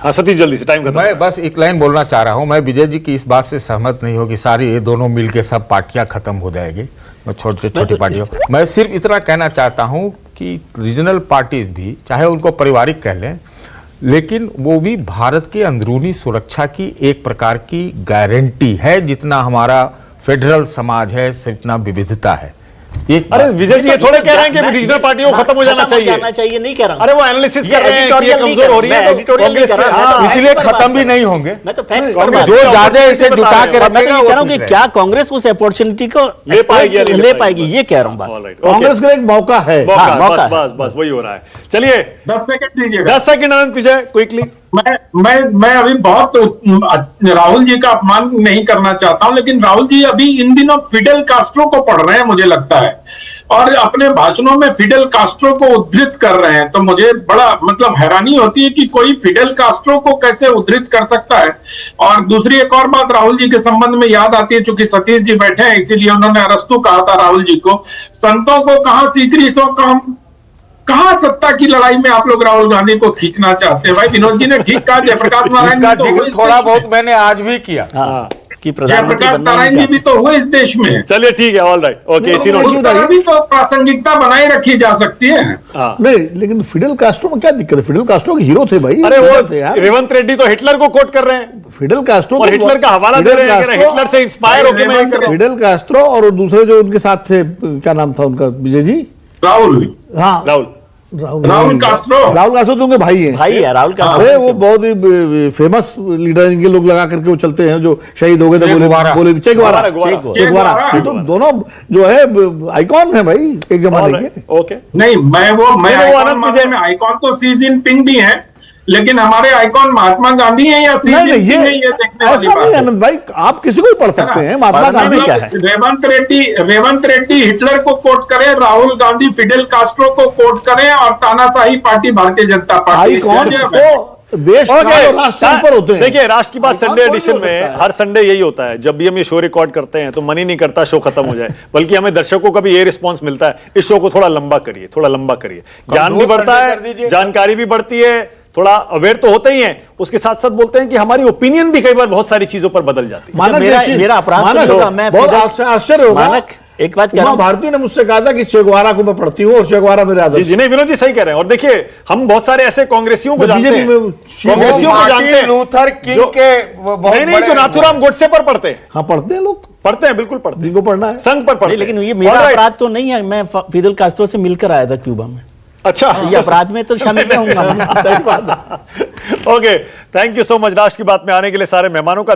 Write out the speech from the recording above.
हाँ सतीश जल्दी से, टाइम खत्म। मैं बस एक लाइन बोलना चाह रहा हूं, मैं विजय जी की इस बात से सहमत नहीं हूं कि सारी ये दोनों मिलके सब पार्टियां खत्म हो जाएगी, छोटी छोटी पार्टियों। मैं सिर्फ इतना कहना चाहता हूं कि रीजनल पार्टीज भी, चाहे उनको पारिवारिक कह लें, लेकिन वो भी भारत की अंदरूनी सुरक्षा की एक प्रकार की गारंटी है। जितना हमारा फेडरल समाज है, जितना विविधता है। अरे विजय जी ये थोड़े कह रहे हैं कि रीजनल पार्टियों को खत्म हो जाना चाहिए, नहीं कह रहा हूं। अरे वो एनालिसिस कर रहे हैं कि ये कमजोर हो रही है, एडिटोरियल कर रहा हूं, इसलिए खत्म भी नहीं होंगे। मैं तो फैक्ट्स जो ज्यादा इसे जुटा के मैं रखेगा कह रहा हूं वो कि ठीक क्या कांग्रेस उस अपॉर्चुनिटी को ले पाएगी, ले पाएगी, ये कह रहा हूं बात। कांग्रेस का एक मौका है। मौका बस बस वही हो रहा है। चलिए 10 सेकंड दीजिएगा। 10 सेकंड अनंत विजय, क्विकली। मैं अभी बहुत राहुल जी का अपमान नहीं करना चाहता हूं, लेकिन राहुल जी अभी इन दिनों फिडेल कास्ट्रो को पढ़ रहे हैं मुझे लगता है, और अपने भाषणों में फिडेल कास्ट्रो को उद्धृत कर रहे हैं। तो मुझे बड़ा मतलब हैरानी होती है कि कोई फिडेल कास्ट्रो को कैसे उद्धृत कर सकता है। और दूसरी एक और बात राहुल जी के संबंध में याद आती है, चूंकि सतीश जी बैठे हैं इसीलिए उन्होंने अरस्तु कहा था राहुल जी को, संतों को कहां सीकरी सो काम, कहां सत्ता की लड़ाई में आप लोग राहुल गांधी को खींचना चाहते हैं। भाई विनोद जी ने ठीक कहा, जयप्रकाश नारायण इसका जी तो जिक्र हुए इस थोड़ा देश में। बहुत मैंने आज भी किया कि प्रधानमंत्री जयप्रकाश बनना नारायण नहीं जी भी तो हुए इस देश में। चलिए ठीक है, ऑल राइट, ओके। इसी नोट उस तरह भी तो प्रासंगिकता बनाए रखी जा सकती है। नहीं, लेकिन फिडेल कास्ट्रो में क्या दिक्कत है? फिडेल कास्ट्रो के हीरो थे भाई। अरे हीरो थे वो यार। रेवंत रेड्डी तो हिटलर को कोट कर रहे हैं, फिडेल कास्ट्रो और हिटलर का हवाला दे रहे हैं कि हिटलर से इंस्पायर होकर मैं ये कर रहा हूं। फिडेल कास्ट्रो और दूसरे जो उनके साथ थे, क्या नाम था उनका, विजय जी? राहुल हाँ, राहुल राहुल कास्ट्रो। राहुल कास्ट्रो तो उनके भाई हैं। भाई है राहुल का। अरे वो बहुत ही फेमस लीडर, इनके लोग लगा करके वो चलते हैं, जो शहीद हो गए थे, बोले चे गुवारा। ये तो दोनों जो है आइकॉन है भाई एक जमाने के। ओके, नहीं, मैं आनंद विजय में आइकॉन तो सी जिनपिंग भी है, लेकिन हमारे आइकॉन महात्मा गांधी हैं या सी नहीं जिनपिंग है, ये ये देखने वाली ऐसा बात नहीं है। आनंद भाई, आप किसी को भी पढ़ सकते हैं। महात्मा गांधी क्या है? रेवंत रेड्डी हिटलर को कोट करें, राहुल गांधी फिडेल कास्ट्रो को कोट करें, और तानाशाही party Bharatiya Janata party. Icon तो देश का और राष्ट्र से ऊपर होते हैं। देखिए राष्ट्र की बात आइकॉन संडे कोई एडिशन हो सकता में है। हर संडे यही होता है, जब भी हम ये शो रिकॉर्ड करते हैं तो मन ही नहीं करता शो खत्म हो जाए, बल्कि हमें दर्शकों का भी ये रिस्पांस मिलता है, इस शो को थोड़ा लंबा करिए, थोड़ा लंबा करिए, ज्ञान भी बढ़ता है, जानकारी भी बढ़ती है, थोड़ा अवेयर तो होते ही हैं, उसके साथ साथ बोलते हैं कि हमारी ओपिनियन भी कई बार बहुत सारी चीजों पर बदल जाती है। मानक मेरा अपराध मानक तो होगा, मैं बहुत आश्चर्य होगा। मानक एक बात कह रहा उमा हूं, भारती ने मुझसे कहा था कि चे गुवारा को मैं पढ़ती हूँ और चे गुवारा मेरे जी आदर्श। जी नहीं, विनोद जी सही कह रहे हैं। और देखिए हम बहुत सारे ऐसे कांग्रेसियों को जानते हैं, बीजेपी में कांग्रेसियों को जानते हैं लूथर किंग जो- के बहुत नहीं जो नाथूराम गोडसे पर पढ़ते हैं, हाँ पढ़ते हैं लोग, पढ़ते हैं, बिल्कुल पढ़ते हैं, जिनको पढ़ना है। संघ पर पढ़ते हैं। लेकिन ये मेरा All right. अपराध तो नहीं है। मैं फिडेल कास्ट्रो से मिलकर आया था क्यूबा में, अच्छा ये अपराध में तो शामिल नहीं होऊंगा मैं। सही बात है। Okay, thank you so much. राष्ट्र की बात में आने के लिए सारे मेहमानों का